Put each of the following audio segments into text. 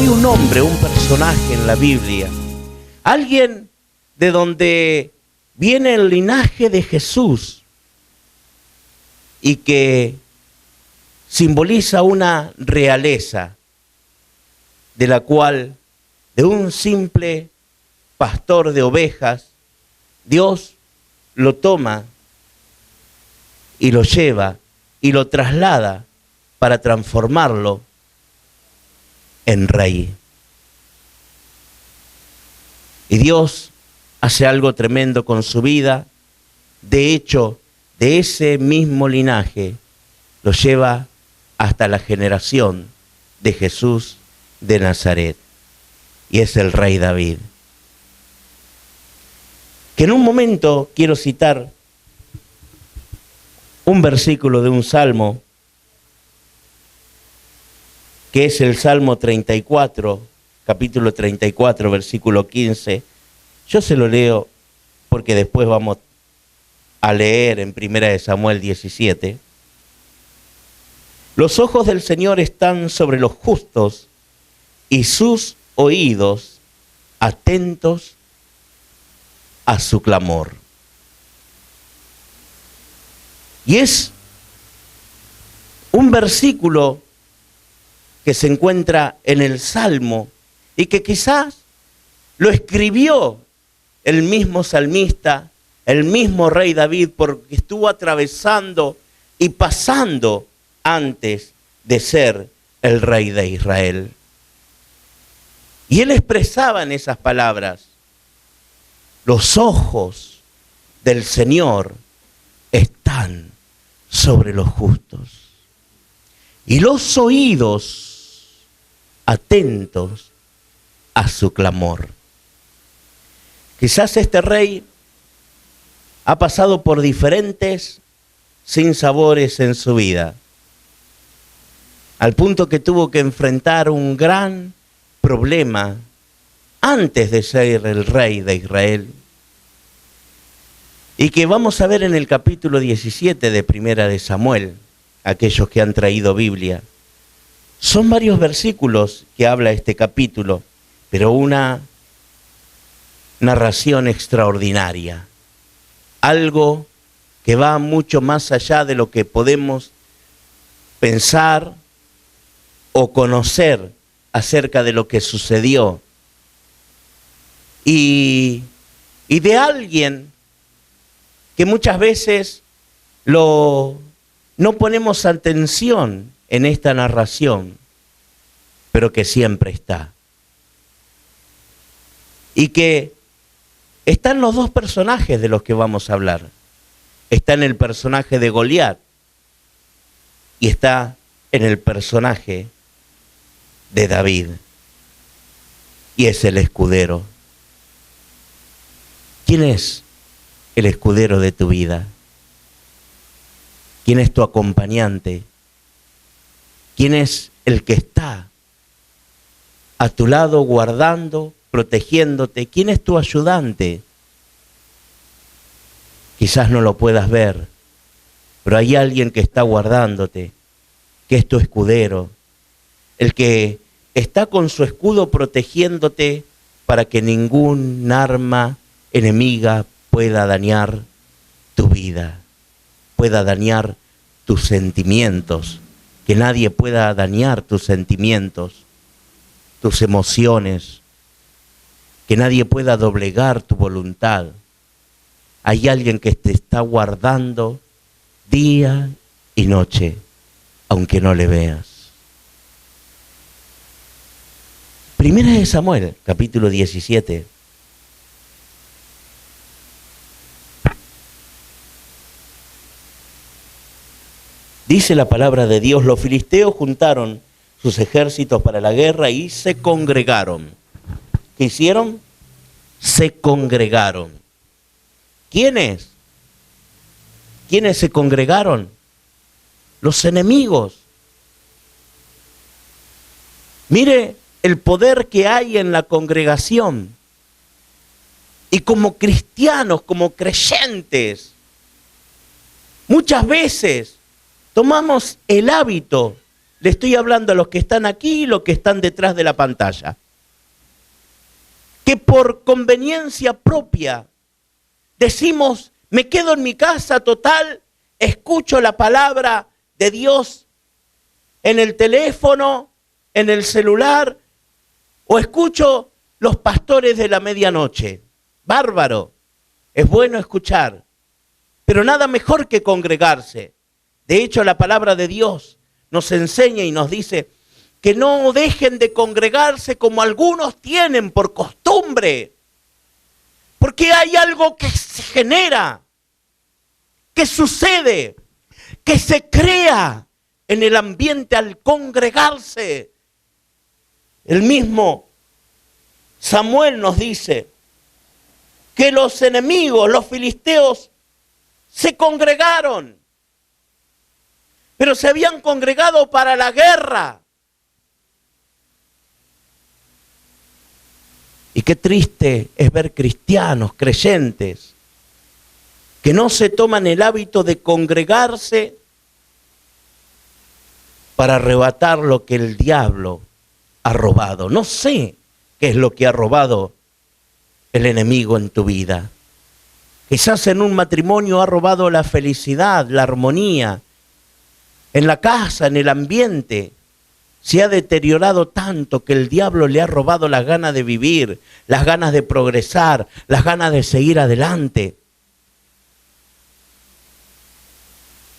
Hay un hombre, un personaje en la Biblia, alguien de donde viene el linaje de Jesús y que simboliza una realeza de la cual, de un simple pastor de ovejas, Dios lo toma y lo lleva y lo traslada para transformarlo en rey. Y Dios hace algo tremendo con su vida. De hecho, de ese mismo linaje lo lleva hasta la generación de Jesús de Nazaret. Y es el rey David. Que en un momento quiero citar un versículo de un salmo, que es el Salmo 34, capítulo 34, versículo 15. Yo se lo leo porque después vamos a leer en 1 Samuel 17. Los ojos del Señor están sobre los justos y sus oídos atentos a su clamor. Y es un versículo que se encuentra en el Salmo y que quizás lo escribió el mismo salmista, el mismo rey David, porque estuvo atravesando y pasando antes de ser el rey de Israel. Y él expresaba en esas palabras: los ojos del Señor están sobre los justos y los oídos atentos a su clamor. Quizás este rey ha pasado por diferentes sinsabores en su vida, al punto que tuvo que enfrentar un gran problema antes de ser el rey de Israel, y que vamos a ver en el capítulo 17 de 1 Samuel, aquellos que han traído Biblia. Son varios versículos que habla este capítulo, pero una narración extraordinaria. Algo que va mucho más allá de lo que podemos pensar o conocer acerca de lo que sucedió. Y de alguien que muchas veces no ponemos atención en esta narración, pero que siempre está. Y que están los dos personajes de los que vamos a hablar. Está en el personaje de Goliat y está en el personaje de David. Y es el escudero. ¿Quién es el escudero de tu vida? ¿Quién es tu acompañante? ¿Quién es el que está a tu lado guardando, protegiéndote? ¿Quién es tu ayudante? Quizás no lo puedas ver, pero hay alguien que está guardándote, que es tu escudero, el que está con su escudo protegiéndote para que ningún arma enemiga pueda dañar tu vida, pueda dañar tus sentimientos, que nadie pueda dañar tus sentimientos, tus emociones, que nadie pueda doblegar tu voluntad. Hay alguien que te está guardando día y noche, aunque no le veas. 1 Samuel, capítulo 17. Dice la palabra de Dios: los filisteos juntaron sus ejércitos para la guerra y se congregaron. ¿Qué hicieron? Se congregaron. ¿Quiénes? ¿Quiénes se congregaron? Los enemigos. Mire el poder que hay en la congregación. Y como cristianos, como creyentes, muchas veces tomamos el hábito Le estoy hablando a los que están aquí y los que están detrás de la pantalla. Que por conveniencia propia decimos, me quedo en mi casa, total, escucho la palabra de Dios en el teléfono, en el celular, o escucho los pastores de la medianoche. Bárbaro, es bueno escuchar, pero nada mejor que congregarse. De hecho, la palabra de Dios nos enseña y nos dice que no dejen de congregarse como algunos tienen por costumbre, porque hay algo que se genera, que sucede, que se crea en el ambiente al congregarse. El mismo Samuel nos dice que los enemigos, los filisteos, se congregaron, pero se habían congregado para la guerra. Y qué triste es ver cristianos, creyentes, que no se toman el hábito de congregarse para arrebatar lo que el diablo ha robado. No sé qué es lo que ha robado el enemigo en tu vida. Quizás en un matrimonio ha robado la felicidad, la armonía. En la casa, en el ambiente, se ha deteriorado tanto que el diablo le ha robado las ganas de vivir, las ganas de progresar, las ganas de seguir adelante.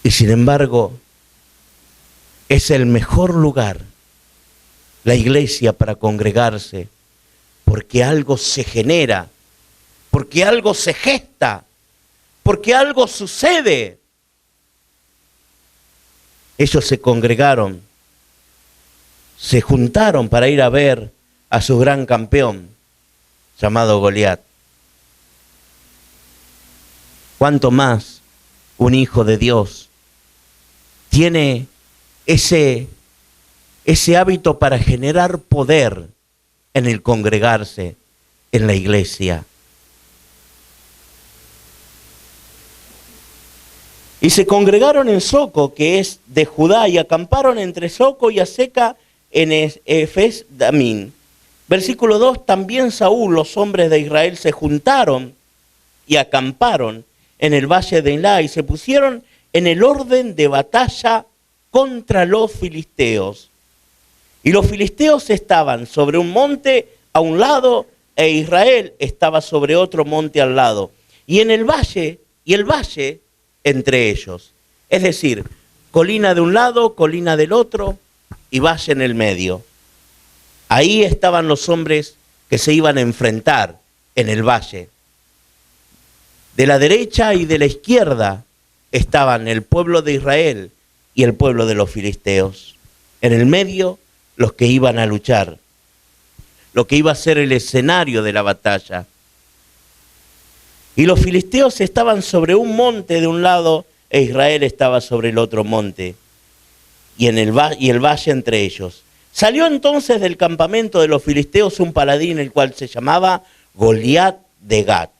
Y sin embargo, es el mejor lugar, la iglesia, para congregarse, porque algo se genera, porque algo se gesta, porque algo sucede. Ellos se congregaron, se juntaron para ir a ver a su gran campeón, llamado Goliat. ¿Cuánto más un hijo de Dios tiene ese hábito para generar poder en el congregarse en la iglesia? Y se congregaron en Soco, que es de Judá, y acamparon entre Soco y Aseca en Efes Damín. Versículo 2, también Saúl, los hombres de Israel, se juntaron y acamparon en el valle de Elá y se pusieron en el orden de batalla contra los filisteos. Y los filisteos estaban sobre un monte a un lado e Israel estaba sobre otro monte al lado. Y en el valle entre ellos. Es decir, colina de un lado, colina del otro y valle en el medio. Ahí estaban los hombres que se iban a enfrentar en el valle. De la derecha y de la izquierda estaban el pueblo de Israel y el pueblo de los filisteos. En el medio, los que iban a luchar, lo que iba a ser el escenario de la batalla. Y los filisteos estaban sobre un monte de un lado e Israel estaba sobre el otro monte y el valle entre ellos. Salió entonces del campamento de los filisteos un paladín, el cual se llamaba Goliat de Gat,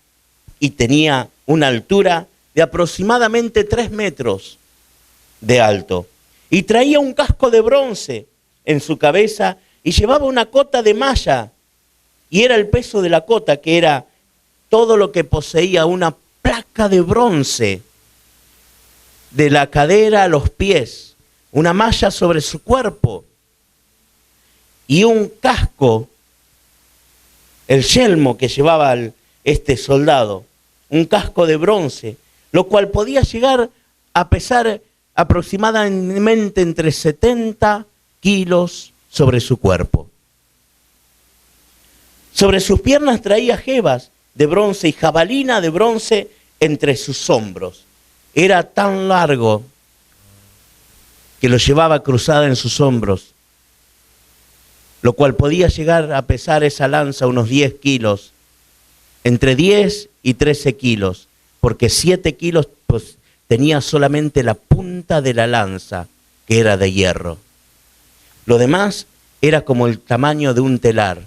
y tenía una altura de aproximadamente 3 metros de alto. Y traía un casco de bronce en su cabeza y llevaba una cota de malla. Y era el peso de la cota, que era todo lo que poseía, una placa de bronce de la cadera a los pies, una malla sobre su cuerpo y un casco, el yelmo que llevaba este soldado, un casco de bronce, lo cual podía llegar a pesar aproximadamente entre 70 kilos sobre su cuerpo. Sobre sus piernas traía jebas de bronce y jabalina de bronce entre sus hombros. Era tan largo que lo llevaba cruzada en sus hombros, lo cual podía llegar a pesar esa lanza unos 10 kilos, entre 10 y 13 kilos, porque 7 kilos pues, tenía solamente la punta de la lanza, que era de hierro. Lo demás era como el tamaño de un telar.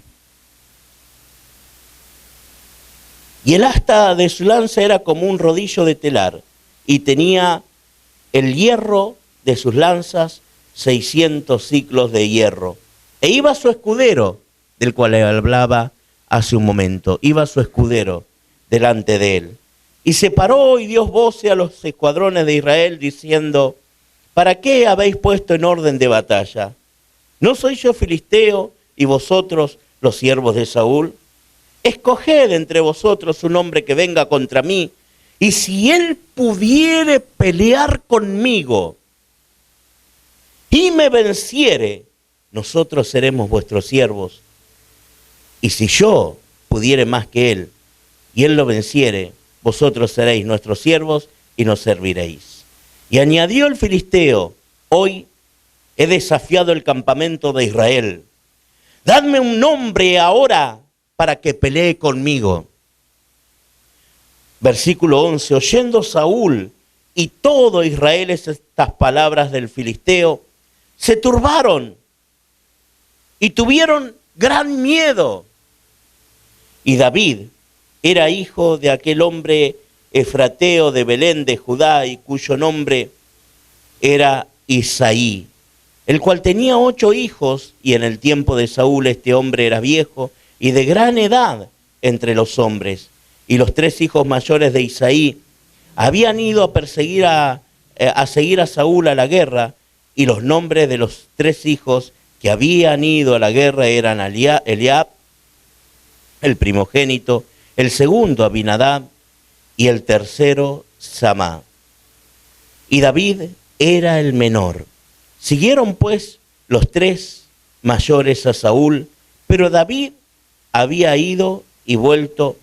Y el asta de su lanza era como un rodillo de telar, y tenía el hierro de sus lanzas 600 siclos de hierro. E iba su escudero, del cual hablaba hace un momento, iba su escudero delante de él. Y se paró y dio voces a los escuadrones de Israel diciendo, ¿para qué habéis puesto en orden de batalla? ¿No soy yo filisteo y vosotros los siervos de Saúl? Escoged entre vosotros un hombre que venga contra mí, y si él pudiere pelear conmigo y me venciere, nosotros seremos vuestros siervos. Y si yo pudiere más que él, y él lo venciere, vosotros seréis nuestros siervos y nos serviréis. Y añadió el filisteo, hoy he desafiado el campamento de Israel. Dadme un nombre ahora para que pelee conmigo. Versículo 11, oyendo Saúl y todo Israel estas palabras del filisteo, se turbaron y tuvieron gran miedo. Y David era hijo de aquel hombre efrateo de Belén de Judá, y cuyo nombre era Isaí, el cual tenía 8 hijos, y en el tiempo de Saúl este hombre era viejo y de gran edad entre los hombres. Y los 3 hijos mayores de Isaí habían ido a perseguir a seguir a Saúl a la guerra, y los nombres de los 3 hijos que habían ido a la guerra eran Eliab, el primogénito, el segundo Abinadab y el tercero Samá. Y David era el menor. Siguieron pues los 3 mayores a Saúl, pero David había ido y vuelto,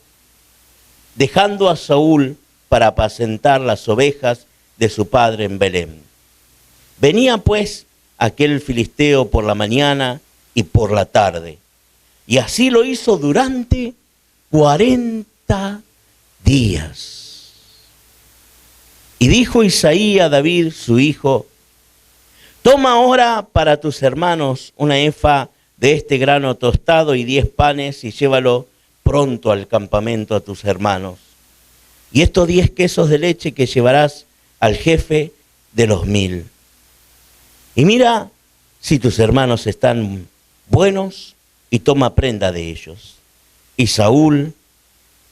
dejando a Saúl para apacentar las ovejas de su padre en Belén. Venía pues aquel filisteo por la mañana y por la tarde, y así lo hizo durante 40 días. Y dijo Isaí a David, su hijo, toma ahora para tus hermanos una efa de este grano tostado y 10 panes, y llévalo pronto al campamento a tus hermanos. Y estos 10 quesos de leche que llevarás al jefe de los 1000. Y mira si tus hermanos están buenos, y toma prenda de ellos. Y Saúl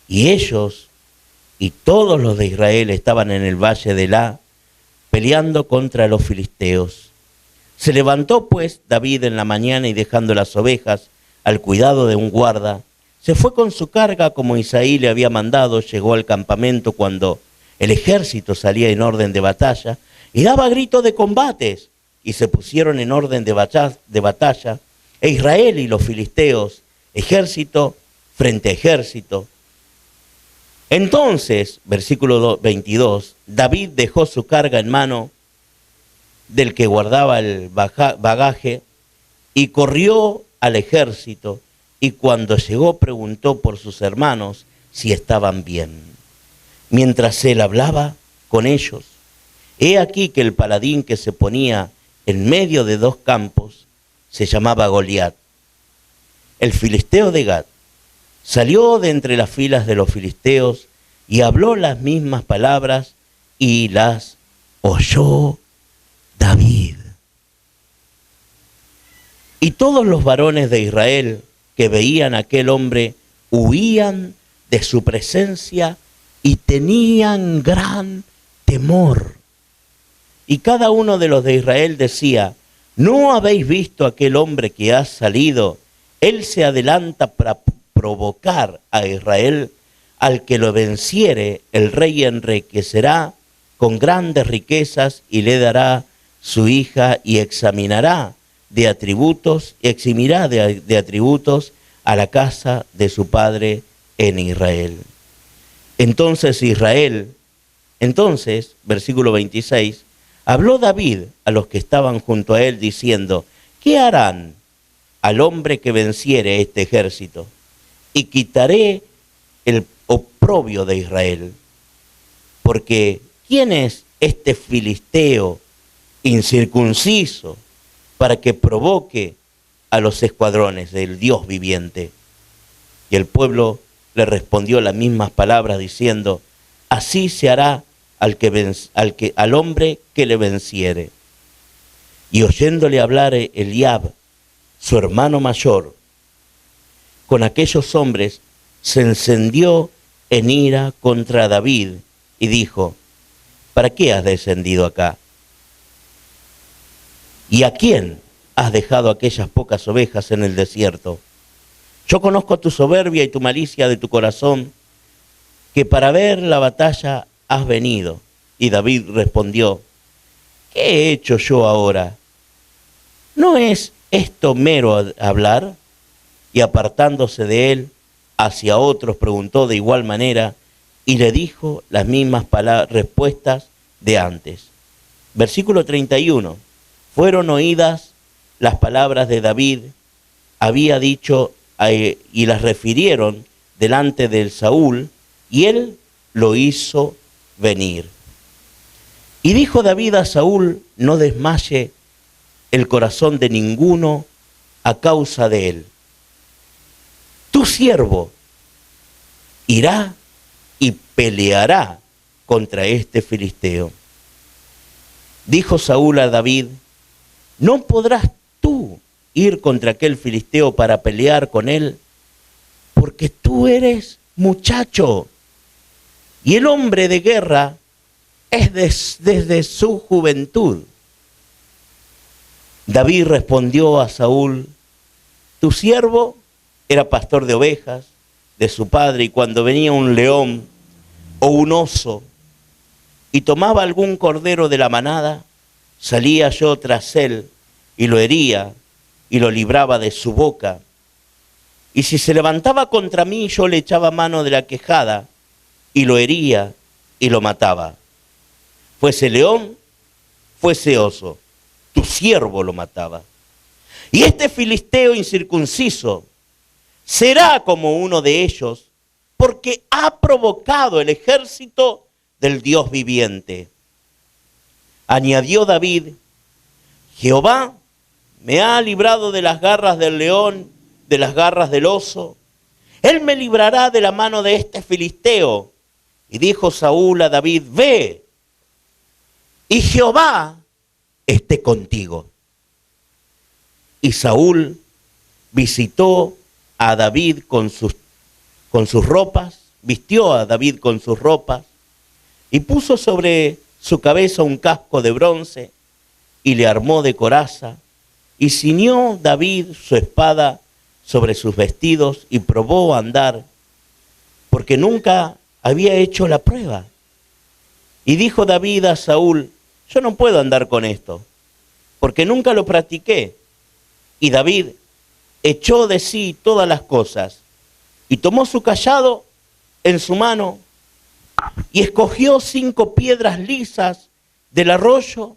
y ellos y todos los de Israel estaban en el valle de Elá, peleando contra los filisteos. Se levantó pues David en la mañana, y dejando las ovejas al cuidado de un guarda, se fue con su carga como Isaí le había mandado. Llegó al campamento cuando el ejército salía en orden de batalla y daba grito de combates, y se pusieron en orden de batalla, e Israel y los filisteos, ejército frente a ejército. Entonces, versículo 22, David dejó su carga en mano del que guardaba el bagaje y corrió al ejército, y cuando llegó preguntó por sus hermanos si estaban bien. Mientras él hablaba con ellos, he aquí que el paladín que se ponía en medio de 2 campos se llamaba Goliat, el filisteo de Gat. Salió de entre las filas de los filisteos y habló las mismas palabras, y las oyó David. Y todos los varones de Israel que veían a aquel hombre huían de su presencia y tenían gran temor. Y cada uno de los de Israel decía, ¿no habéis visto aquel hombre que ha salido? Él se adelanta para provocar a Israel. Al que lo venciere, el rey enriquecerá con grandes riquezas, y le dará su hija, y eximirá de atributos a la casa de su padre en Israel. Entonces, versículo 26, habló David a los que estaban junto a él, diciendo, ¿qué harán al hombre que venciere este ejército? Y quitaré el oprobio de Israel. Porque ¿quién es este filisteo incircunciso para que provoque a los escuadrones del Dios viviente? Y el pueblo le respondió las mismas palabras, diciendo, así se hará al hombre que le venciere. Y oyéndole hablar Eliab, su hermano mayor, con aquellos hombres, se encendió en ira contra David y dijo: ¿para qué has descendido acá? ¿Y a quién has dejado aquellas pocas ovejas en el desierto? Yo conozco tu soberbia y tu malicia de tu corazón, que para ver la batalla has venido. Y David respondió: ¿qué he hecho yo ahora? ¿No es esto mero hablar? Y apartándose de él hacia otros, preguntó de igual manera y le dijo las mismas respuestas de antes. Versículo 31. Fueron oídas las palabras de David, había dicho, y las refirieron delante de Saúl, y él lo hizo venir. Y dijo David a Saúl: no desmaye el corazón de ninguno a causa de él. Tu siervo irá y peleará contra este filisteo. Dijo Saúl a David: ¿no podrás tú ir contra aquel filisteo para pelear con él? Porque tú eres muchacho, y el hombre de guerra es desde su juventud. David respondió a Saúl: tu siervo era pastor de ovejas de su padre, y cuando venía un león o un oso y tomaba algún cordero de la manada, salía yo tras él y lo hería y lo libraba de su boca. Y si se levantaba contra mí, yo le echaba mano de la quejada y lo hería y lo mataba. Fuese león, fuese oso, tu siervo lo mataba. Y este filisteo incircunciso será como uno de ellos, porque ha provocado el ejército del Dios viviente. Añadió David: Jehová me ha librado de las garras del león, de las garras del oso. Él me librará de la mano de este filisteo. Y dijo Saúl a David: ve, y Jehová esté contigo. Y Saúl visitó a David con sus ropas, vistió a David con sus ropas, y puso sobre su cabeza un casco de bronce, y le armó de coraza, y ciñó David su espada sobre sus vestidos, y probó a andar, porque nunca había hecho la prueba. Y dijo David a Saúl: yo no puedo andar con esto, porque nunca lo practiqué. Y David echó de sí todas las cosas, y tomó su cayado en su mano, y escogió 5 piedras lisas del arroyo,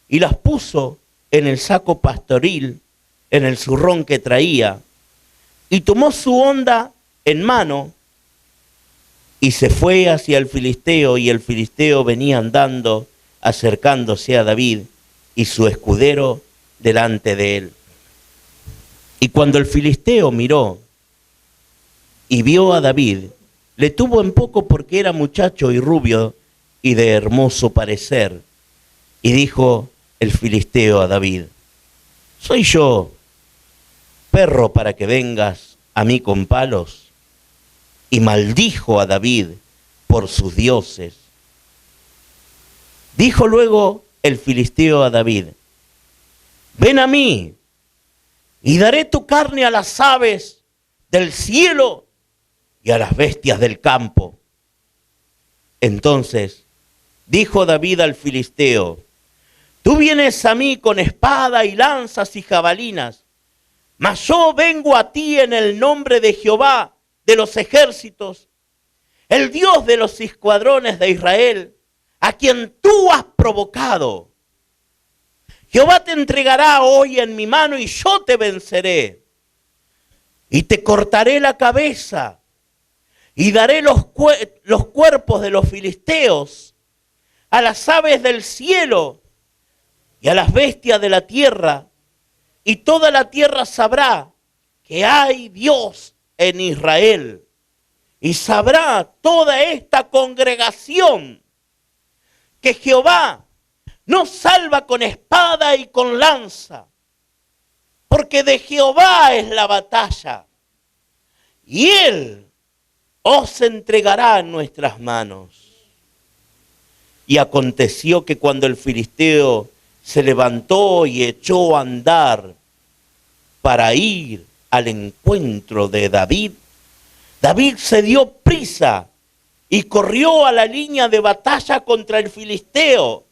y las puso en el saco pastoril, en el zurrón que traía, y tomó su honda en mano, y se fue hacia el filisteo, y el filisteo venía andando, acercándose a David, y su escudero delante de él. Y cuando el filisteo miró y vio a David, le tuvo en poco porque era muchacho y rubio y de hermoso parecer. Y dijo el filisteo a David: ¿soy yo perro para que vengas a mí con palos? Y maldijo a David por sus dioses. Dijo luego el filisteo a David: ven a mí, y daré tu carne a las aves del cielo y a las bestias del campo. Entonces dijo David al filisteo: tú vienes a mí con espada y lanzas y jabalinas, mas yo vengo a ti en el nombre de Jehová de los ejércitos, el Dios de los escuadrones de Israel, a quien tú has provocado. Jehová te entregará hoy en mi mano y yo te venceré. Y te cortaré la cabeza y daré los cuerpos de los filisteos a las aves del cielo y a las bestias de la tierra. Y toda la tierra sabrá que hay Dios en Israel. Y sabrá toda esta congregación que Jehová no salva con espada y con lanza, porque de Jehová es la batalla, y Él os entregará en nuestras manos. Y aconteció que cuando el filisteo se levantó y echó a andar para ir al encuentro de David, David se dio prisa y corrió a la línea de batalla contra el filisteo.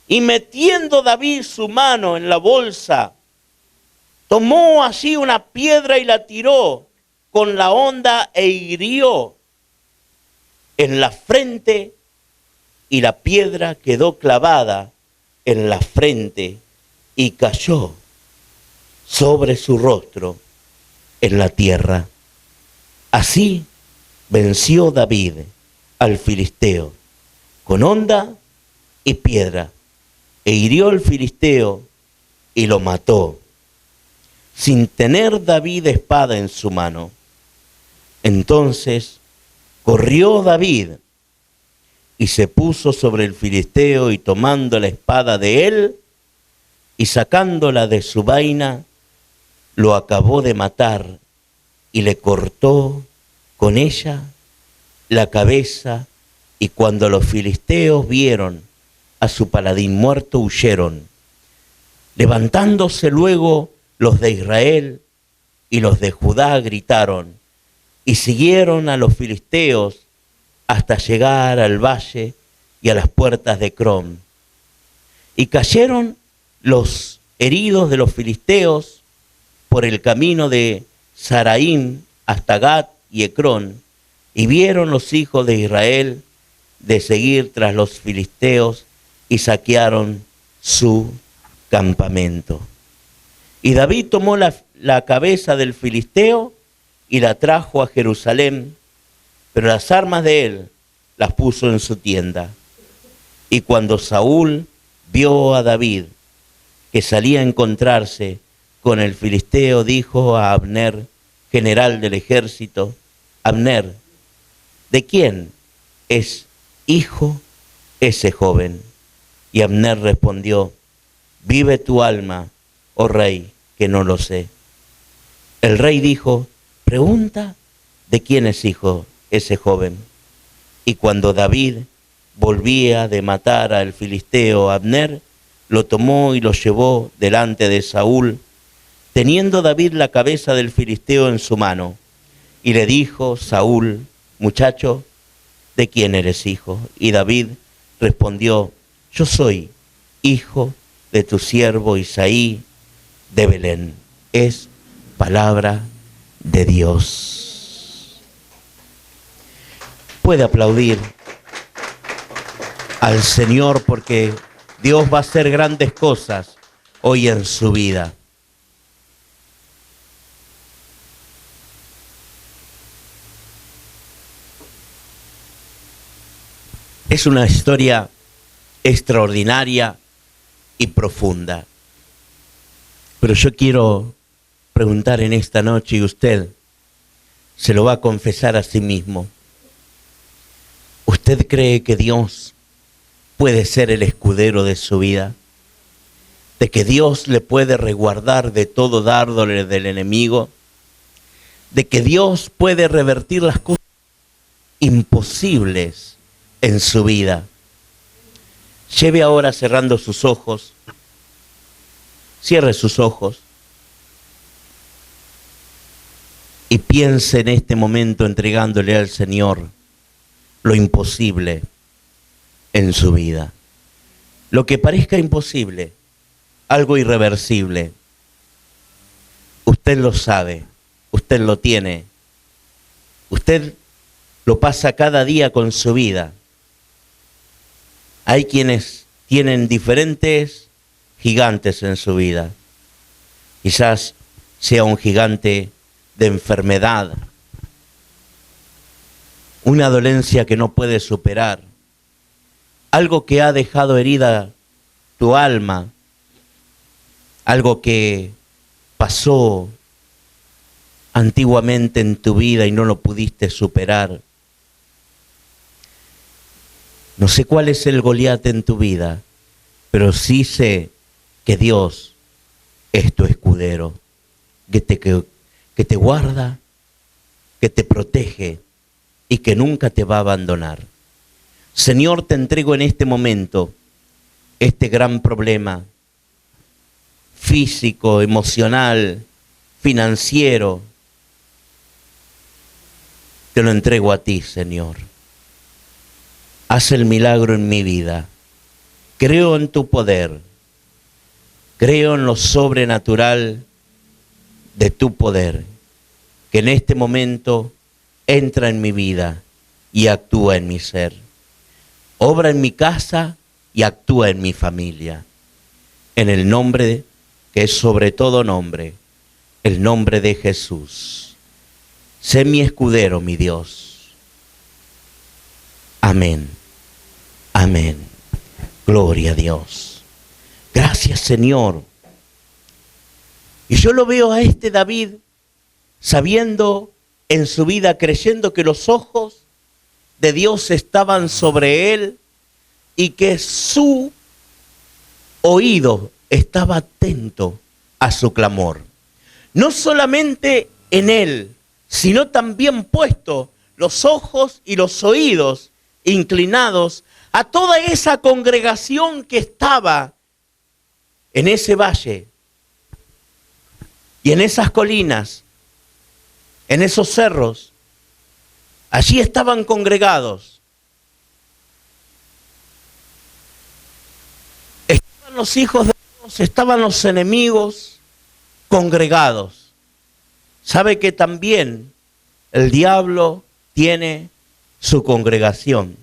Y metiendo David su mano en la bolsa, tomó allí una piedra y la tiró con la honda e hirió en la frente, y la piedra quedó clavada en la frente y cayó sobre su rostro en la tierra. Así venció David al filisteo con honda y piedra, e hirió al filisteo y lo mató, sin tener David espada en su mano. Entonces corrió David y se puso sobre el filisteo, y tomando la espada de él y sacándola de su vaina, lo acabó de matar y le cortó con ella la cabeza. Y cuando los filisteos vieron a su paladín muerto, huyeron. Levantándose luego los de Israel y los de Judá gritaron, y siguieron a los filisteos hasta llegar al valle y a las puertas de Crom. Y cayeron los heridos de los filisteos por el camino de Saraim hasta Gat y Ecrón, y vieron los hijos de Israel de seguir tras los filisteos, y saquearon su campamento. Y David tomó la cabeza del filisteo y la trajo a Jerusalén, pero las armas de él las puso en su tienda. Y cuando Saúl vio a David que salía a encontrarse con el filisteo, dijo a Abner, general del ejército: Abner, ¿de quién es hijo ese joven? Y Abner respondió: vive tu alma, oh rey, que no lo sé. El rey dijo: pregunta de quién es hijo ese joven. Y cuando David volvía de matar al filisteo, Abner lo tomó y lo llevó delante de Saúl, teniendo David la cabeza del filisteo en su mano. Y le dijo Saúl: muchacho, ¿de quién eres hijo? Y David respondió: yo soy hijo de tu siervo Isaí de Belén. Es palabra de Dios. Puede aplaudir al Señor, porque Dios va a hacer grandes cosas hoy en su vida. Es una historia extraordinaria y profunda. Pero yo quiero preguntar en esta noche, y usted se lo va a confesar a sí mismo: ¿usted cree que Dios puede ser el escudero de su vida? ¿De que Dios le puede resguardar de todo dardo del enemigo? ¿De que Dios puede revertir las cosas imposibles en su vida? Lleve ahora, cerrando sus ojos, cierre sus ojos y piense en este momento, entregándole al Señor lo imposible en su vida. Lo que parezca imposible, algo irreversible, usted lo sabe, usted lo tiene, usted lo pasa cada día con su vida. Hay quienes tienen diferentes gigantes en su vida. Quizás sea un gigante de enfermedad, una dolencia que no puedes superar, algo que ha dejado herida tu alma, algo que pasó antiguamente en tu vida y no lo pudiste superar. No sé cuál es el Goliat en tu vida, pero sí sé que Dios es tu escudero, que te guarda, que te protege y que nunca te va a abandonar. Señor, te entrego en este momento este gran problema físico, emocional, financiero. Te lo entrego a ti, Señor. Haz el milagro en mi vida. Creo en tu poder. Creo en lo sobrenatural de tu poder, que en este momento entra en mi vida y actúa en mi ser. Obra en mi casa y actúa en mi familia. En el nombre que es sobre todo nombre, el nombre de Jesús. Sé mi escudero, mi Dios. Amén. Amén. Gloria a Dios. Gracias, Señor. Y yo lo veo a este David sabiendo en su vida, creyendo que los ojos de Dios estaban sobre él y que su oído estaba atento a su clamor. No solamente en él, sino también puesto los ojos y los oídos inclinados a toda esa congregación que estaba en ese valle y en esas colinas, en esos cerros. Allí estaban congregados. Estaban los hijos de Dios, estaban los enemigos congregados. Sabe que también el diablo tiene su congregación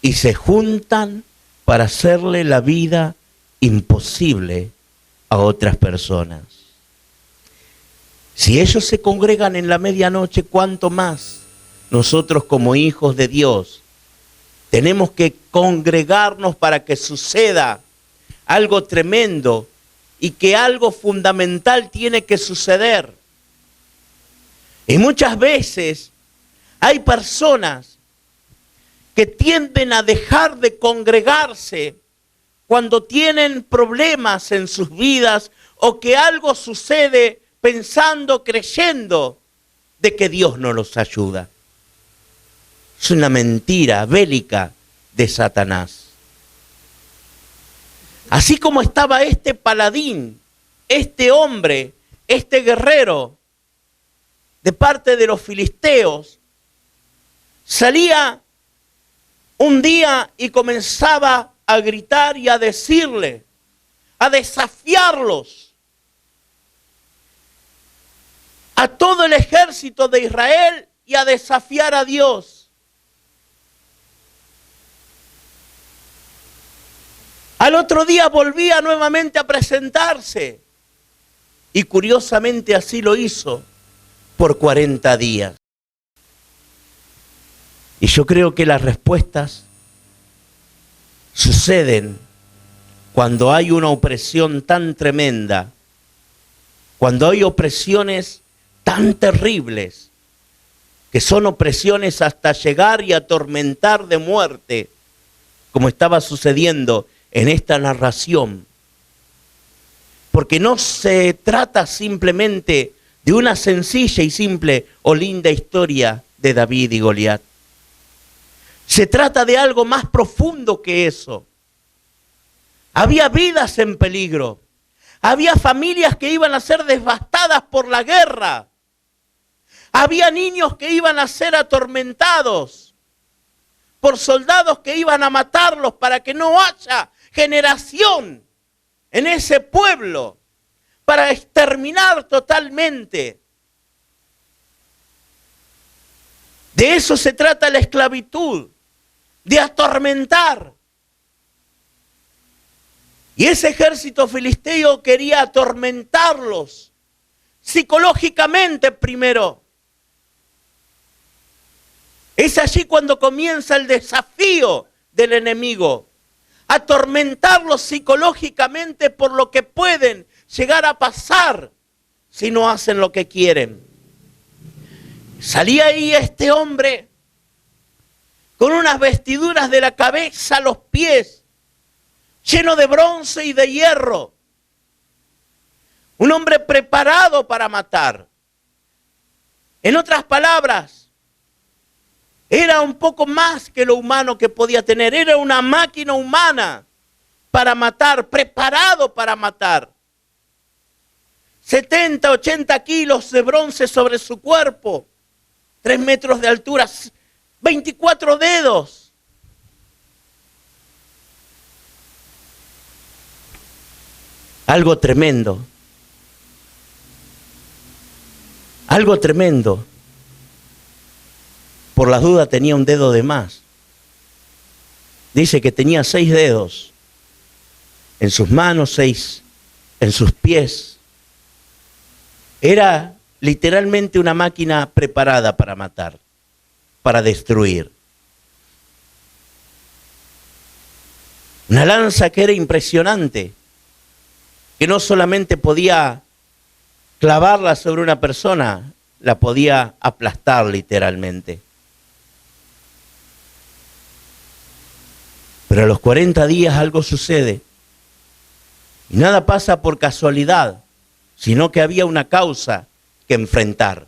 y se juntan para hacerle la vida imposible a otras personas. Si ellos se congregan en la medianoche, ¿cuánto más nosotros como hijos de Dios tenemos que congregarnos para que suceda algo tremendo y que algo fundamental tiene que suceder? Y muchas veces hay personas que tienden a dejar de congregarse cuando tienen problemas en sus vidas o que algo sucede pensando, creyendo de que Dios no los ayuda. Es una mentira bélica de Satanás. Así como estaba este paladín, este hombre, este guerrero de parte de los filisteos, salía un día y comenzaba a gritar y a decirle, a desafiarlos a todo el ejército de Israel y a desafiar a Dios. Al otro día volvía nuevamente a presentarse y curiosamente así lo hizo por 40 días. Y yo creo que las respuestas suceden cuando hay una opresión tan tremenda, cuando hay opresiones tan terribles, que son opresiones hasta llegar y atormentar de muerte, como estaba sucediendo en esta narración. Porque no se trata simplemente de una sencilla y simple o linda historia de David y Goliat. Se trata de algo más profundo que eso. Había vidas en peligro. Había familias que iban a ser devastadas por la guerra. Había niños que iban a ser atormentados por soldados que iban a matarlos para que no haya generación en ese pueblo, para exterminar totalmente. De eso se trata la esclavitud, de atormentar. Y ese ejército filisteo quería atormentarlos psicológicamente primero. Es allí cuando comienza el desafío del enemigo. Atormentarlos psicológicamente por lo que pueden llegar a pasar si no hacen lo que quieren. Salía ahí este hombre con unas vestiduras de la cabeza a los pies, lleno de bronce y de hierro. Un hombre preparado para matar. En otras palabras, era un poco más que lo humano que podía tener. Era una máquina humana para matar, preparado para matar. 70, 80 kilos de bronce sobre su cuerpo, 3 metros de altura, 24 dedos. Algo tremendo. Algo tremendo. Por las dudas tenía un dedo de más. Dice que tenía 6 dedos en sus manos, 6 en sus pies. Era literalmente una máquina preparada para matar, para destruir. Una lanza que era impresionante, que no solamente podía clavarla sobre una persona, la podía aplastar literalmente. Pero a los 40 días algo sucede. Y nada pasa por casualidad, sino que había una causa que enfrentar.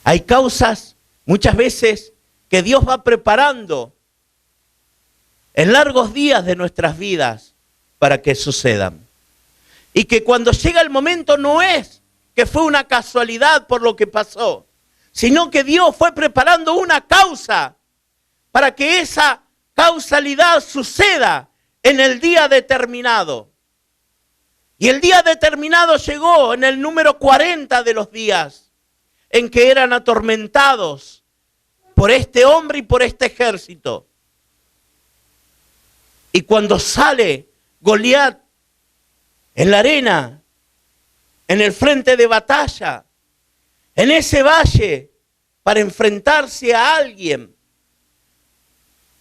Hay causas muchas veces que Dios va preparando en largos días de nuestras vidas para que sucedan. Y que cuando llega el momento no es que fue una casualidad por lo que pasó, sino que Dios fue preparando una causa para que esa causalidad suceda en el día determinado. Y el día determinado llegó en el número 40 de los días en que eran atormentados por este hombre y por este ejército. Y cuando sale Goliat en la arena, en el frente de batalla, en ese valle, para enfrentarse a alguien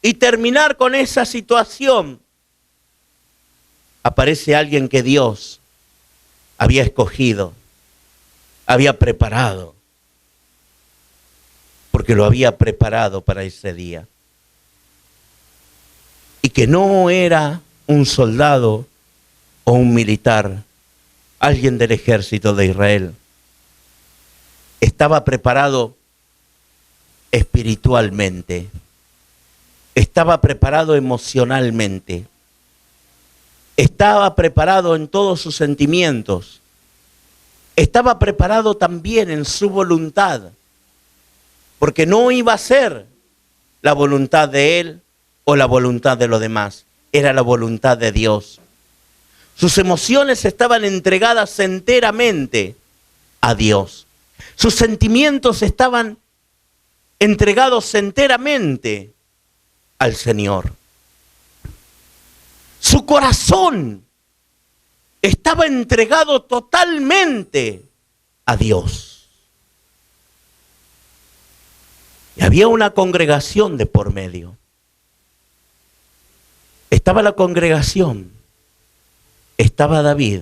y terminar con esa situación, aparece alguien que Dios había escogido, había preparado, porque lo había preparado para ese día. Y que no era un soldado o un militar, alguien del ejército de Israel. Estaba preparado espiritualmente, estaba preparado emocionalmente, estaba preparado en todos sus sentimientos, estaba preparado también en su voluntad, porque no iba a ser la voluntad de él o la voluntad de los demás, era la voluntad de Dios. Sus emociones estaban entregadas enteramente a Dios. Sus sentimientos estaban entregados enteramente al Señor. Su corazón estaba entregado totalmente a Dios. Y había una congregación de por medio. Estaba la congregación, estaba David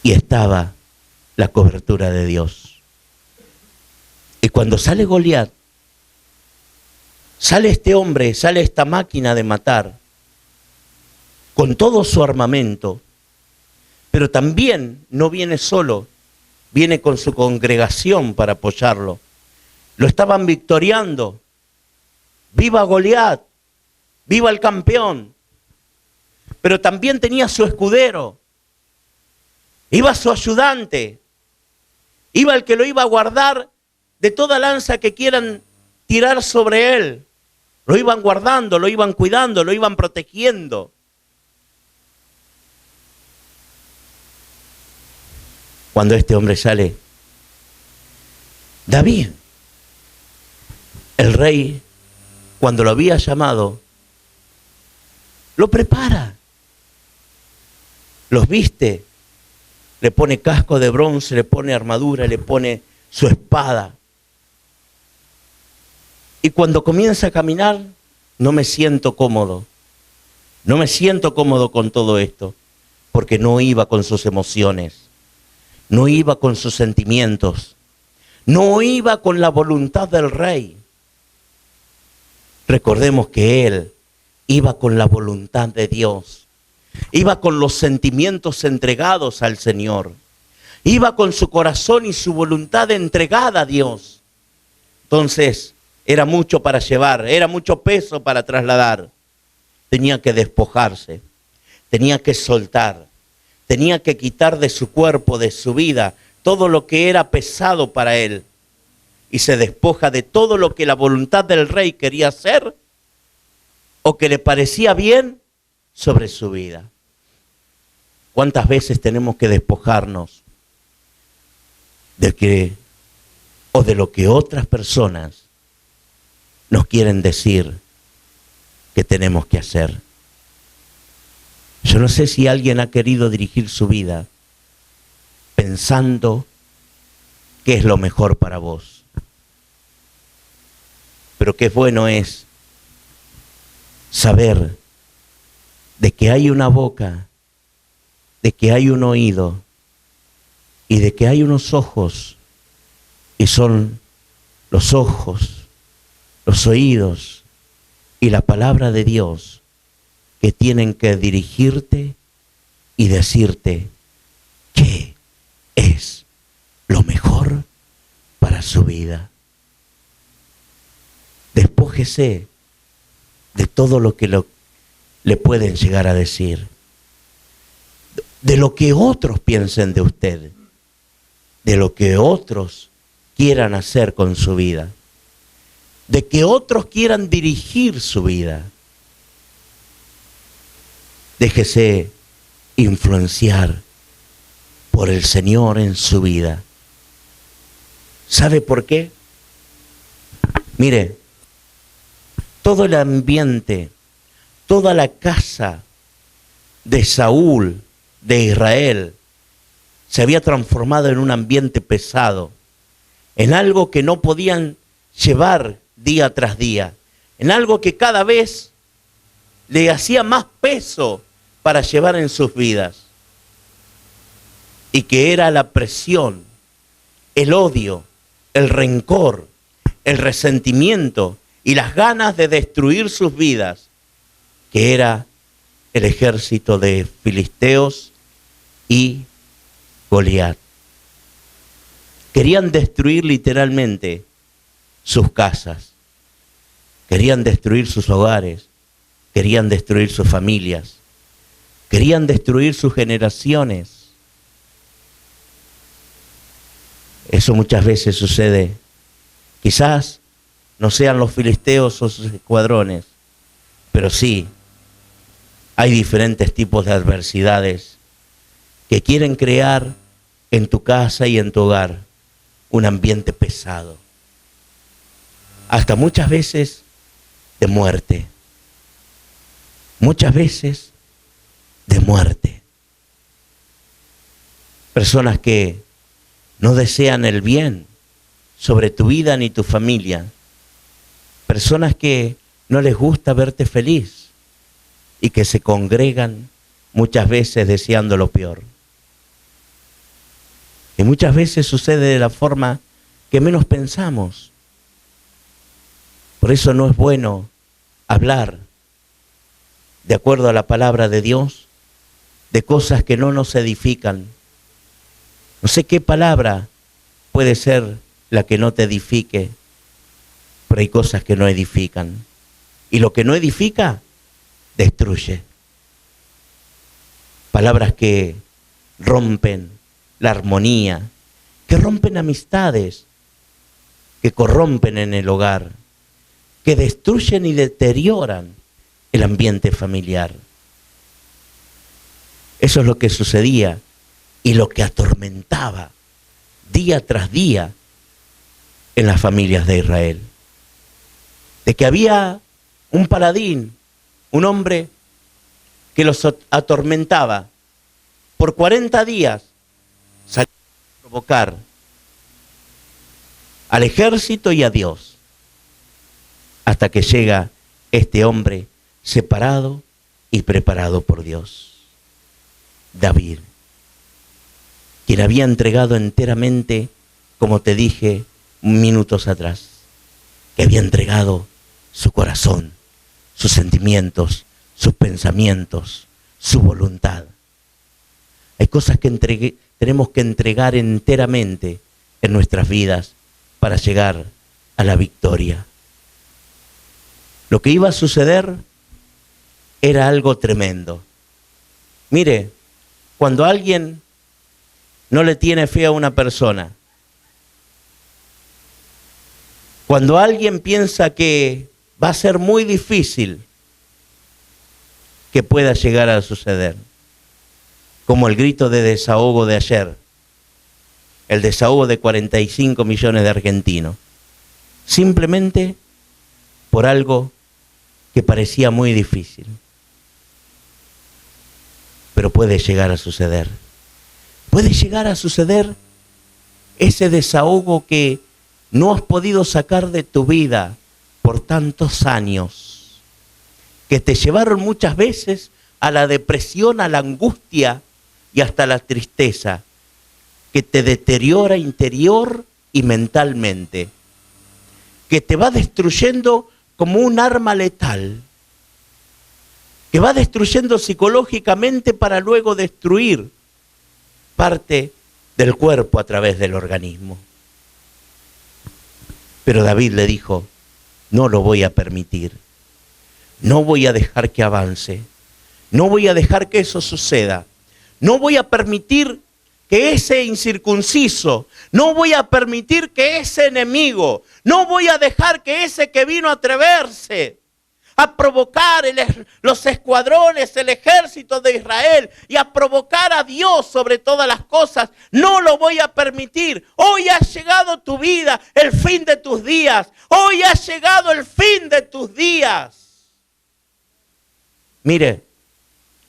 y estaba la cobertura de Dios. Y cuando sale Goliat, sale este hombre, sale esta máquina de matar con todo su armamento, pero también no viene solo, viene con su congregación para apoyarlo. Lo estaban victoriando. ¡Viva Goliat! ¡Viva el campeón! Pero también tenía su escudero. Iba su ayudante. Iba el que lo iba a guardar de toda lanza que quieran tirar sobre él. Lo iban guardando, lo iban cuidando, lo iban protegiendo. Cuando este hombre sale, David, el rey, cuando lo había llamado, lo prepara, los viste, le pone casco de bronce, le pone armadura, le pone su espada. Y cuando comienza a caminar, no me siento cómodo. No me siento cómodo con todo esto, porque no iba con sus emociones, no iba con sus sentimientos, no iba con la voluntad del rey. Recordemos que él iba con la voluntad de Dios, iba con los sentimientos entregados al Señor, iba con su corazón y su voluntad entregada a Dios. Entonces, era mucho para llevar, era mucho peso para trasladar. Tenía que despojarse, tenía que soltar, tenía que quitar de su cuerpo, de su vida, todo lo que era pesado para él. Y se despoja de todo lo que la voluntad del rey quería hacer o que le parecía bien sobre su vida. ¿Cuántas veces tenemos que despojarnos de lo que otras personas nos quieren decir que tenemos que hacer? Yo no sé si alguien ha querido dirigir su vida pensando que es lo mejor para vos. Pero qué bueno es saber de que hay una boca, de que hay un oído y de que hay unos ojos, y son los ojos, los oídos y la palabra de Dios que tienen que dirigirte y decirte qué es lo mejor para su vida. Despójese de todo lo que le pueden llegar a decir, de lo que otros piensen de usted, de lo que otros quieran hacer con su vida, de que otros quieran dirigir su vida. Déjese influenciar por el Señor en su vida. ¿Sabe por qué? Mire, todo el ambiente, toda la casa de Saúl, de Israel, se había transformado en un ambiente pesado, en algo que no podían llevar día tras día, en algo que cada vez le hacía más peso para llevar en sus vidas, y que era la presión, el odio, el rencor, el resentimiento y las ganas de destruir sus vidas, que era el ejército de filisteos y Goliat. Querían destruir literalmente sus casas, querían destruir sus hogares, querían destruir sus familias, querían destruir sus generaciones. Eso muchas veces sucede. Quizás no sean los filisteos o sus escuadrones, pero sí hay diferentes tipos de adversidades que quieren crear en tu casa y en tu hogar un ambiente pesado, hasta muchas veces de muerte, muchas veces de muerte. Personas que no desean el bien sobre tu vida ni tu familia, personas que no les gusta verte feliz y que se congregan muchas veces deseando lo peor. Y muchas veces sucede de la forma que menos pensamos. Por eso no es bueno hablar, de acuerdo a la palabra de Dios, de cosas que no nos edifican. No sé qué palabra puede ser la que no te edifique, pero hay cosas que no edifican. Y lo que no edifica, destruye. Palabras que rompen la armonía, que rompen amistades, que corrompen en el hogar, que destruyen y deterioran el ambiente familiar. Eso es lo que sucedía y lo que atormentaba día tras día en las familias de Israel. De que había un paladín, un hombre que los atormentaba por 40 días, salía a provocar al ejército y a Dios, hasta que llega este hombre separado y preparado por Dios, David, quien había entregado enteramente, como te dije, minutos atrás, que había entregado su corazón, sus sentimientos, sus pensamientos, su voluntad. Hay cosas que tenemos que entregar enteramente en nuestras vidas para llegar a la victoria. Lo que iba a suceder era algo tremendo. Mire, cuando alguien no le tiene fe a una persona, cuando alguien piensa que va a ser muy difícil que pueda llegar a suceder, como el grito de desahogo de ayer, el desahogo de 45 millones de argentinos, simplemente por algo que parecía muy difícil. Pero puede llegar a suceder. Puede llegar a suceder ese desahogo que no has podido sacar de tu vida por tantos años, que te llevaron muchas veces a la depresión, a la angustia y hasta la tristeza, que te deteriora interior y mentalmente, que te va destruyendo como un arma letal, que va destruyendo psicológicamente para luego destruir parte del cuerpo a través del organismo. Pero David le dijo, no lo voy a permitir, no voy a dejar que avance, no voy a dejar que eso suceda, no voy a permitir que ese incircunciso, no voy a permitir que ese enemigo, no voy a dejar que ese que vino a atreverse a provocar los escuadrones, el ejército de Israel y a provocar a Dios sobre todas las cosas, no lo voy a permitir. Hoy ha llegado tu vida, el fin de tus días. Hoy ha llegado el fin de tus días. Mire,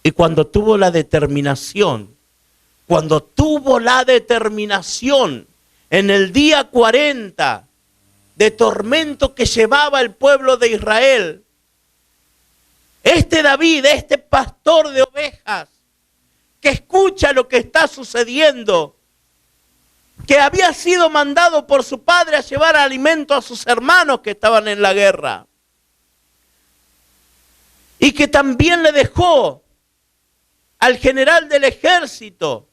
y cuando tuvo la determinación en el día 40 de tormento que llevaba el pueblo de Israel, este David, este pastor de ovejas, que escucha lo que está sucediendo, que había sido mandado por su padre a llevar alimento a sus hermanos que estaban en la guerra, y que también le dejó al general del ejército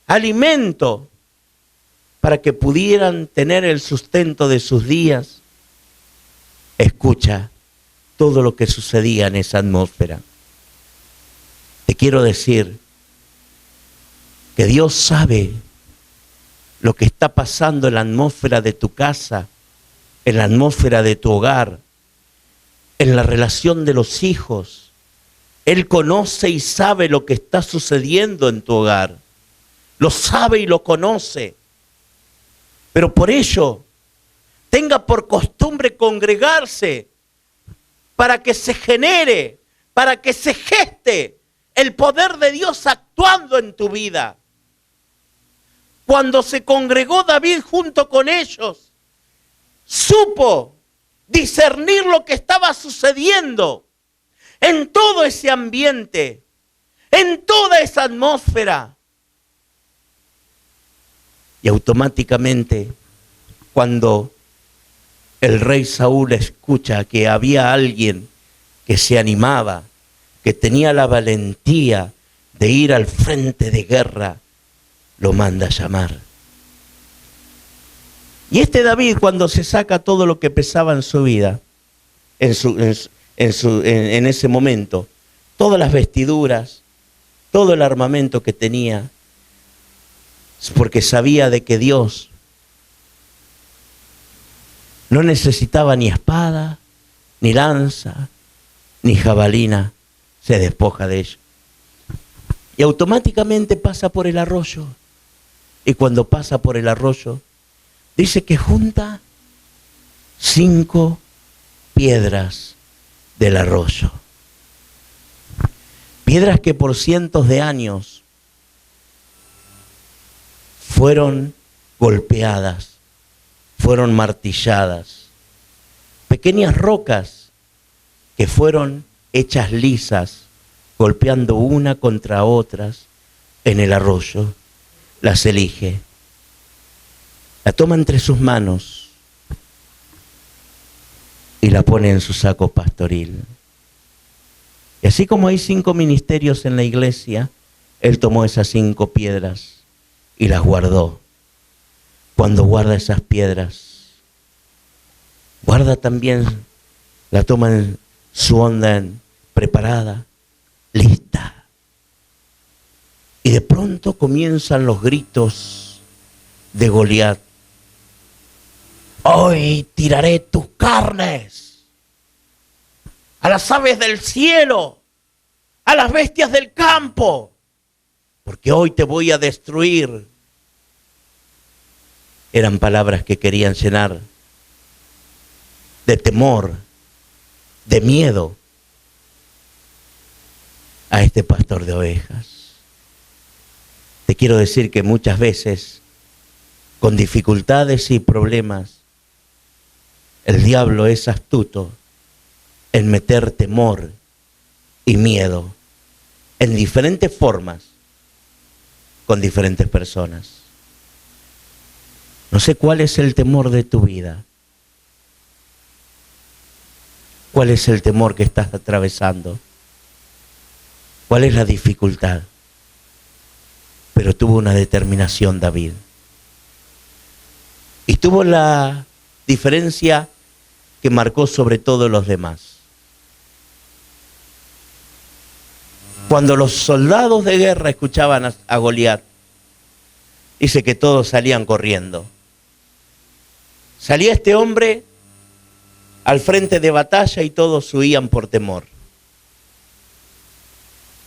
alimento para que pudieran tener el sustento de sus días, escucha todo lo que sucedía en esa atmósfera. Te quiero decir que Dios sabe lo que está pasando en la atmósfera de tu casa, en la atmósfera de tu hogar, en la relación de los hijos. Él conoce y sabe lo que está sucediendo en tu hogar. Lo sabe y lo conoce. Pero por ello, tenga por costumbre congregarse para que se genere, para que se geste el poder de Dios actuando en tu vida. Cuando se congregó David junto con ellos, supo discernir lo que estaba sucediendo en todo ese ambiente, en toda esa atmósfera. Y automáticamente, cuando el rey Saúl escucha que había alguien que se animaba, que tenía la valentía de ir al frente de guerra, lo manda a llamar. Y este David, cuando se saca todo lo que pesaba en su vida, en ese momento, todas las vestiduras, todo el armamento que tenía, porque sabía de que Dios no necesitaba ni espada, ni lanza, ni jabalina, se despoja de ello. Y automáticamente pasa por el arroyo. Y cuando pasa por el arroyo, dice que junta 5 piedras del arroyo. Piedras que por cientos de años fueron golpeadas, fueron martilladas. Pequeñas rocas que fueron hechas lisas, golpeando una contra otras en el arroyo. Las elige la toma entre sus manos y la pone en su saco pastoril. Y así como hay 5 ministerios en la iglesia, él tomó esas 5 piedras y las guardó. Cuando guarda esas piedras, guarda también, la toma en su onda preparada, lista. Y de pronto comienzan los gritos de Goliat. Hoy tiraré tus carnes a las aves del cielo, a las bestias del campo, porque hoy te voy a destruir. Eran palabras que querían llenar de temor, de miedo a este pastor de ovejas. Te quiero decir que muchas veces, con dificultades y problemas, el diablo es astuto en meter temor y miedo en diferentes formas con diferentes personas. No sé cuál es el temor de tu vida. ¿Cuál es el temor que estás atravesando? ¿Cuál es la dificultad? Pero tuvo una determinación David. Y tuvo la diferencia que marcó sobre todos los demás. Cuando los soldados de guerra escuchaban a Goliat, dice que todos salían corriendo. Salía este hombre al frente de batalla y todos huían por temor.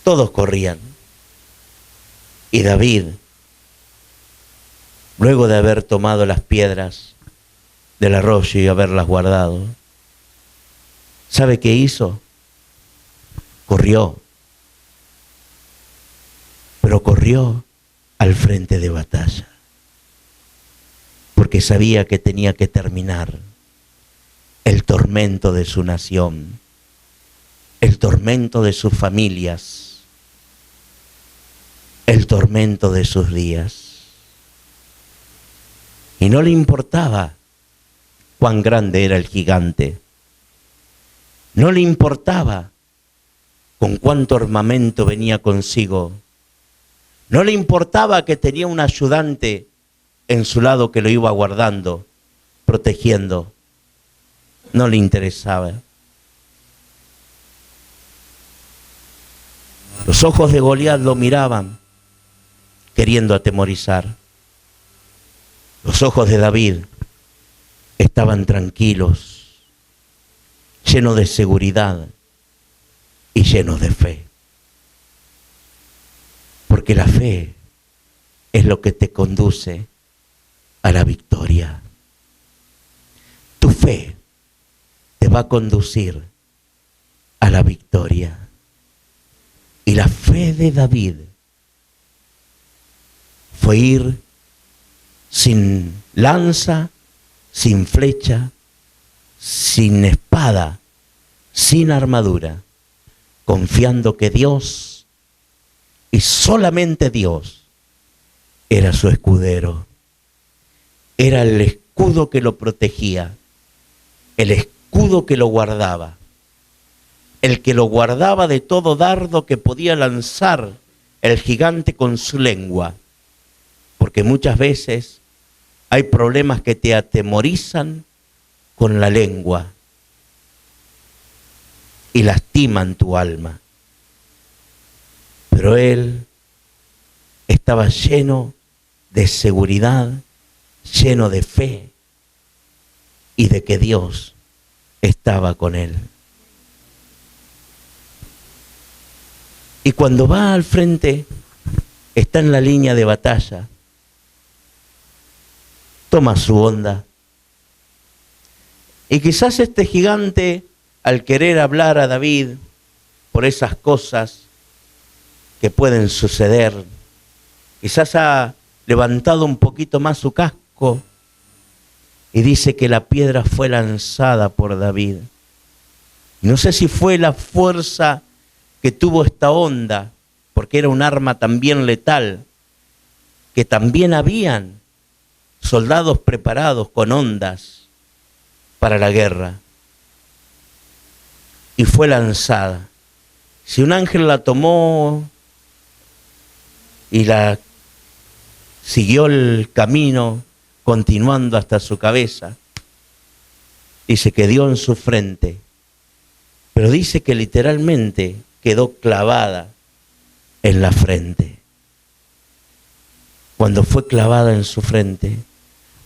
Todos corrían. Y David, luego de haber tomado las piedras del arroyo y haberlas guardado, ¿sabe qué hizo? Corrió. Pero corrió al frente de batalla, porque sabía que tenía que terminar el tormento de su nación, el tormento de sus familias, el tormento de sus días. Y no le importaba cuán grande era el gigante, no le importaba con cuánto armamento venía consigo, no le importaba que tenía un ayudante en su lado que lo iba guardando, protegiendo. No le interesaba. Los ojos de Goliat lo miraban, queriendo atemorizar. Los ojos de David estaban tranquilos, llenos de seguridad y llenos de fe. Porque la fe es lo que te conduce a la victoria. Tu fe te va a conducir a la victoria. Y la fe de David fue ir sin lanza, sin flecha, sin espada, sin armadura, confiando que Dios y solamente Dios era su escudero. Era el escudo que lo protegía, el escudo que lo guardaba, el que lo guardaba de todo dardo que podía lanzar el gigante con su lengua. Porque muchas veces hay problemas que te atemorizan con la lengua y lastiman tu alma. Pero él estaba lleno de seguridad, lleno de fe y de que Dios estaba con él. Y cuando va al frente, está en la línea de batalla, toma su onda. Y quizás este gigante, al querer hablar a David por esas cosas que pueden suceder, quizás ha levantado un poquito más su casco y dice que la piedra fue lanzada por David. No sé si fue la fuerza que tuvo esta onda, porque era un arma también letal, que también habían soldados preparados con ondas para la guerra. Y fue lanzada. Si un ángel la tomó y la siguió el camino, continuando hasta su cabeza, dice que dio en su frente, pero dice que literalmente quedó clavada en la frente. Cuando fue clavada en su frente,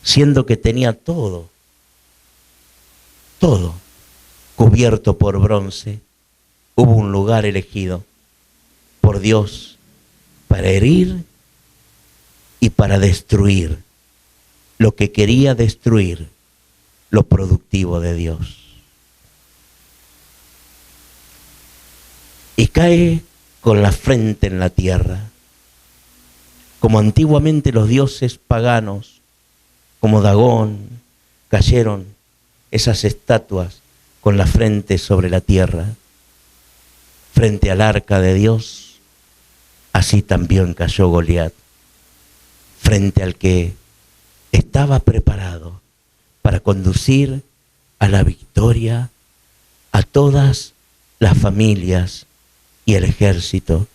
siendo que tenía todo cubierto por bronce, hubo un lugar elegido por Dios para herir y para destruir lo que quería destruir, lo productivo de Dios. Y cae con la frente en la tierra, como antiguamente los dioses paganos, como Dagón, cayeron esas estatuas con la frente sobre la tierra, frente al arca de Dios. Así también cayó Goliat, frente al que estaba preparado para conducir a la victoria a todas las familias y el ejército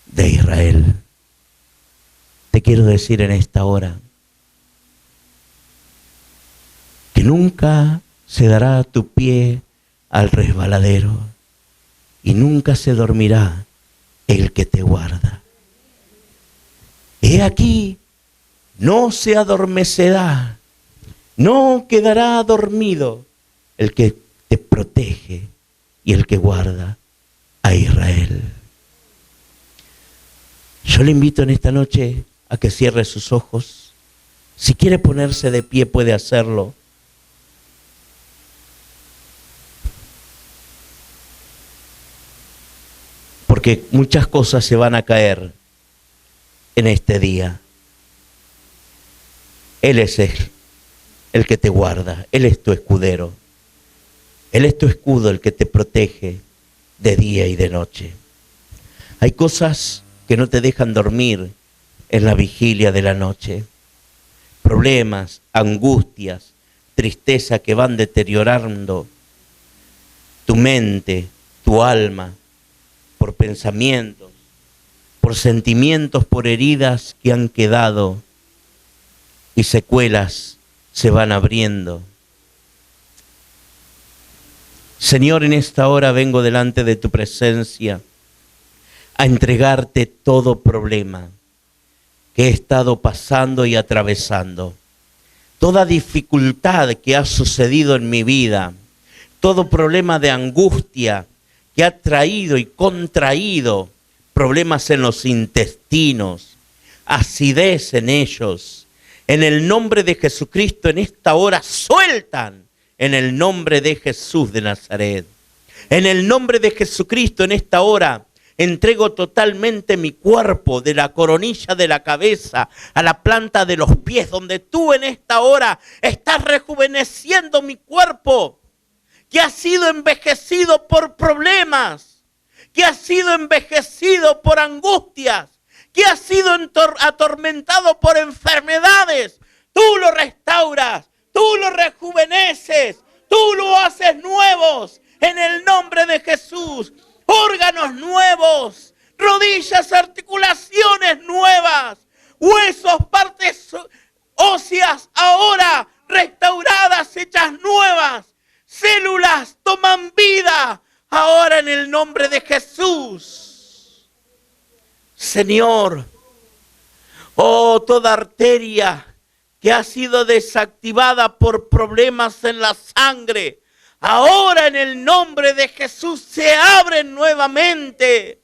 de Israel. Te quiero decir en esta hora que nunca se dará tu pie al resbaladero y nunca se dormirá el que te guarda. He aquí, no se adormecerá, no quedará dormido el que te protege y el que guarda a Israel. Yo le invito en esta noche a que cierre sus ojos. Si quiere ponerse de pie, puede hacerlo. Porque muchas cosas se van a caer en este día. Él es el que te guarda, Él es tu escudero. Él es tu escudo, el que te protege de día y de noche. Hay cosas que no te dejan dormir en la vigilia de la noche. Problemas, angustias, tristeza que van deteriorando tu mente, tu alma, por pensamientos, por sentimientos, por heridas que han quedado y secuelas se van abriendo. Señor, en esta hora vengo delante de tu presencia a entregarte todo problema que he estado pasando y atravesando, toda dificultad que ha sucedido en mi vida, todo problema de angustia que ha traído y contraído problemas en los intestinos, acidez en ellos. En el nombre de Jesucristo, en esta hora sueltan, en el nombre de Jesús de Nazaret. En el nombre de Jesucristo, en esta hora, entrego totalmente mi cuerpo, de la coronilla de la cabeza a la planta de los pies, donde tú en esta hora estás rejuveneciendo mi cuerpo, que ha sido envejecido por problemas, que ha sido envejecido por angustias, que ha sido atormentado por enfermedades. Tú lo restauras, tú lo rejuveneces, tú lo haces nuevos en el nombre de Jesús. Órganos nuevos, rodillas, articulaciones nuevas, huesos, partes óseas ahora restauradas, hechas nuevas. Células toman vida ahora en el nombre de Jesús. Señor, oh, toda arteria que ha sido desactivada por problemas en la sangre, ahora en el nombre de Jesús se abren nuevamente.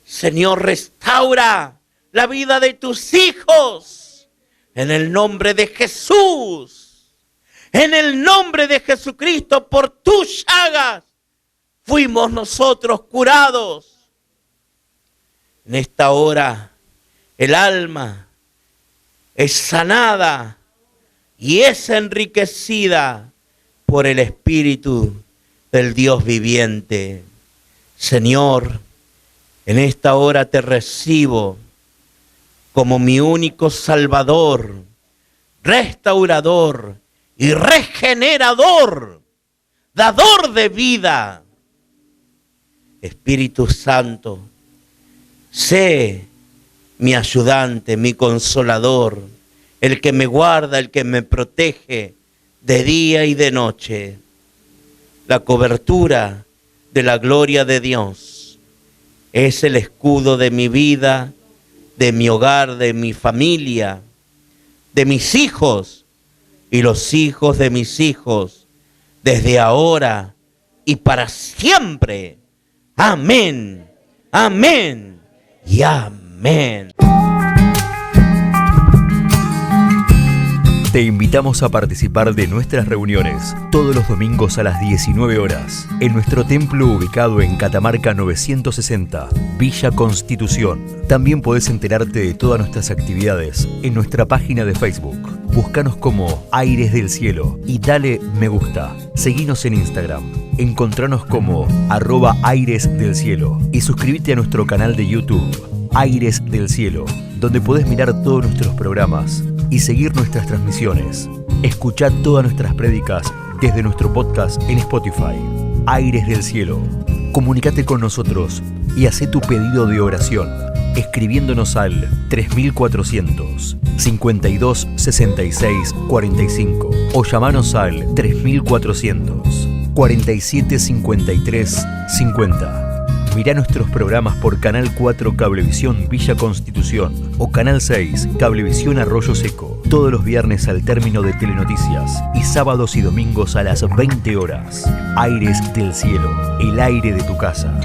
Señor, restaura la vida de tus hijos en el nombre de Jesús. En el nombre de Jesucristo, por tus llagas, fuimos nosotros curados. En esta hora, el alma es sanada y es enriquecida por el Espíritu del Dios viviente. Señor, en esta hora te recibo como mi único Salvador, restaurador y regenerador, dador de vida. Espíritu Santo, sé mi ayudante, mi consolador, el que me guarda, el que me protege de día y de noche. La cobertura de la gloria de Dios es el escudo de mi vida, de mi hogar, de mi familia, de mis hijos y los hijos de mis hijos, desde ahora y para siempre. Amén, amén y amén. Te invitamos a participar de nuestras reuniones todos los domingos a las 19 horas en nuestro templo ubicado en Catamarca 960, Villa Constitución. También podés enterarte de todas nuestras actividades en nuestra página de Facebook. Búscanos como Aires del Cielo y dale me gusta. Seguinos en Instagram. Encontranos como @airesdelcielo y suscríbete a nuestro canal de YouTube, Aires del Cielo, donde podés mirar todos nuestros programas y seguir nuestras transmisiones. Escuchá todas nuestras prédicas desde nuestro podcast en Spotify, Aires del Cielo. Comunicate con nosotros y hacé tu pedido de oración escribiéndonos al 3400 52 66 45 o llamanos al 3400 47 53 50. Mirá nuestros programas por Canal 4 Cablevisión Villa Constitución o Canal 6 Cablevisión Arroyo Seco, todos los viernes al término de Telenoticias y sábados y domingos a las 20 horas. Aires del Cielo, el aire de tu casa.